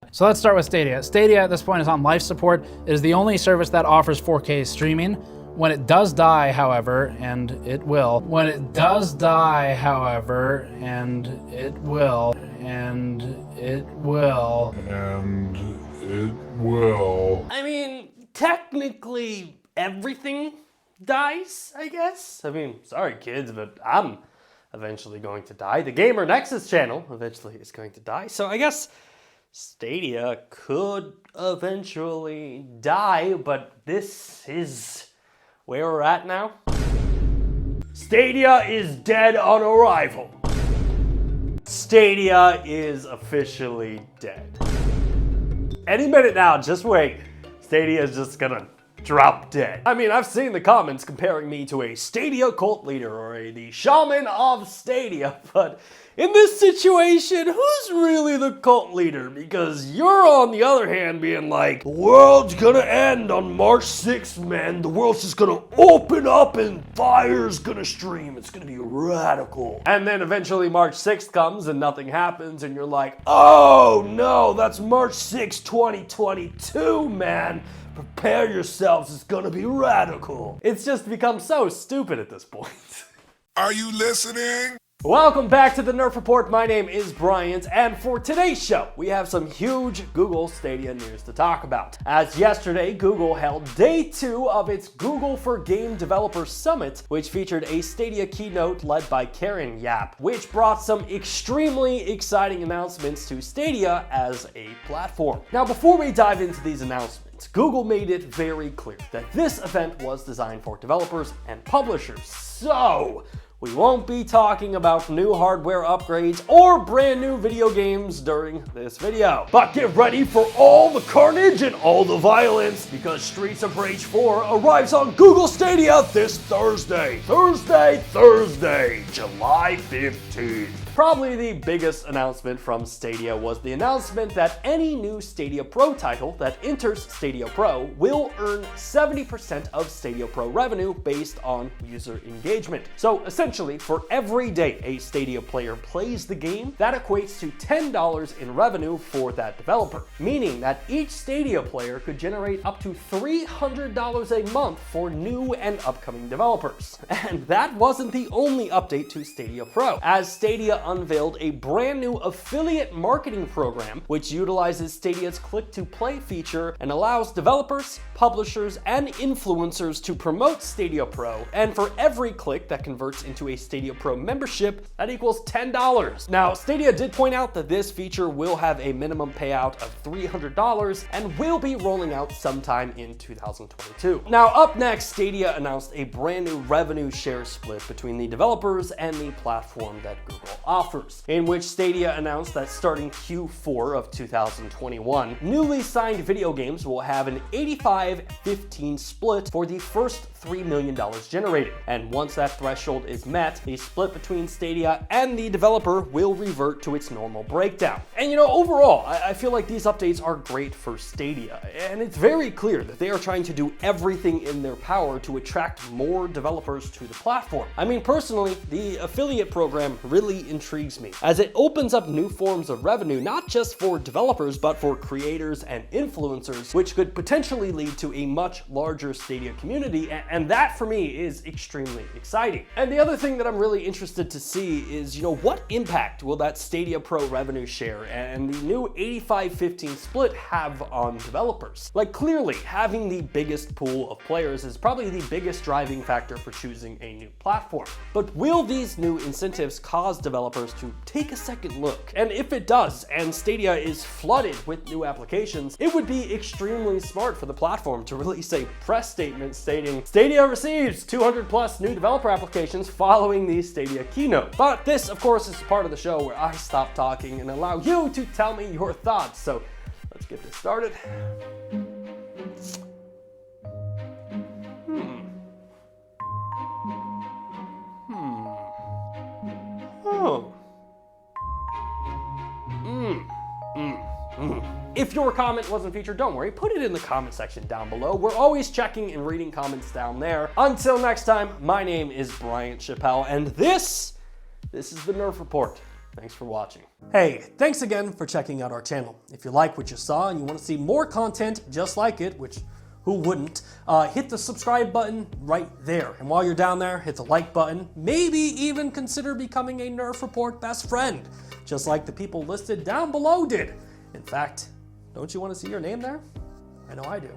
So let's start with Stadia. Stadia at this point is on life support. It is the only service that offers 4K streaming. When it does die, however, and it will, I mean, technically everything dies, I guess. I mean, sorry kids, but I'm eventually going to die. The Gamer Nexus channel eventually is going to die. So I guess Stadia could eventually die, but this is where we're at now. Stadia is dead on arrival. Stadia is officially dead. Any minute now, just wait. Stadia is just gonna drop dead. I mean, I've seen the comments comparing me to a Stadia cult leader or the shaman of Stadia, but in this situation, who's really the cult leader? Because you're on the other hand being like, the world's gonna end on March 6th, man. The world's just gonna open up and fire's gonna stream. It's gonna be radical. And then eventually March 6th comes and nothing happens and you're like, oh no, that's March 6th, 2022, man. Prepare yourselves, it's gonna be radical. It's just become so stupid at this point. Are you listening? Welcome back to the Nerf Report. My name is Bryant, and for today's show, we have some huge Google Stadia news to talk about. As yesterday, Google held day 2 of its Google for Game Developers Summit, which featured a Stadia keynote led by Karen Yap, which brought some extremely exciting announcements to Stadia as a platform. Now, before we dive into these announcements, Google made it very clear that this event was designed for developers and publishers. So, we won't be talking about new hardware upgrades or brand new video games during this video. But get ready for all the carnage and all the violence because Streets of Rage 4 arrives on Google Stadia this Thursday, July 15th. Probably the biggest announcement from Stadia was the announcement that any new Stadia Pro title that enters Stadia Pro will earn 70% of Stadia Pro revenue based on user engagement. So essentially, for every day a Stadia player plays the game, that equates to $10 in revenue for that developer, meaning that each Stadia player could generate up to $300 a month for new and upcoming developers. And that wasn't the only update to Stadia Pro, as Stadia unveiled a brand new affiliate marketing program which utilizes Stadia's click-to-play feature and allows developers, publishers, and influencers to promote Stadia Pro, and for every click that converts into a Stadia Pro membership, that equals $10. Now, Stadia did point out that this feature will have a minimum payout of $300 and will be rolling out sometime in 2022. Now, up next, Stadia announced a brand new revenue share split between the developers and the platform that Google offers, in which Stadia announced that starting Q4 of 2021, newly signed video games will have an 85-15 split for the first $3 million generated. And once that threshold is met, the split between Stadia and the developer will revert to its normal breakdown. And overall, I feel like these updates are great for Stadia, and it's very clear that they are trying to do everything in their power to attract more developers to the platform. I mean, personally, the affiliate program really intrigues me, as it opens up new forms of revenue, not just for developers, but for creators and influencers, which could potentially lead to a much larger Stadia community, and that for me is extremely exciting. And the other thing that I'm really interested to see is, what impact will that Stadia Pro revenue share and the new 85-15 split have on developers? Like, clearly, having the biggest pool of players is probably the biggest driving factor for choosing a new platform. But will these new incentives cause developers to take a second look? And if it does, and Stadia is flooded with new applications, it would be extremely smart for the platform to release a press statement stating, Stadia receives 200 plus new developer applications following the Stadia keynote. But this, of course, is part of the show where I stop talking and allow you to tell me your thoughts. So let's get this started. If your comment wasn't featured, don't worry, put it in the comment section down below. We're always checking and reading comments down there. Until next time, my name is Bryant Chappelle, and this is the Nerf Report. Thanks for watching. Hey, thanks again for checking out our channel. If you like what you saw and you want to see more content just like it, which who wouldn't, hit the subscribe button right there. And while you're down there, hit the like button. Maybe even consider becoming a Nerf Report best friend, just like the people listed down below did. In fact, don't you want to see your name there? I know I do.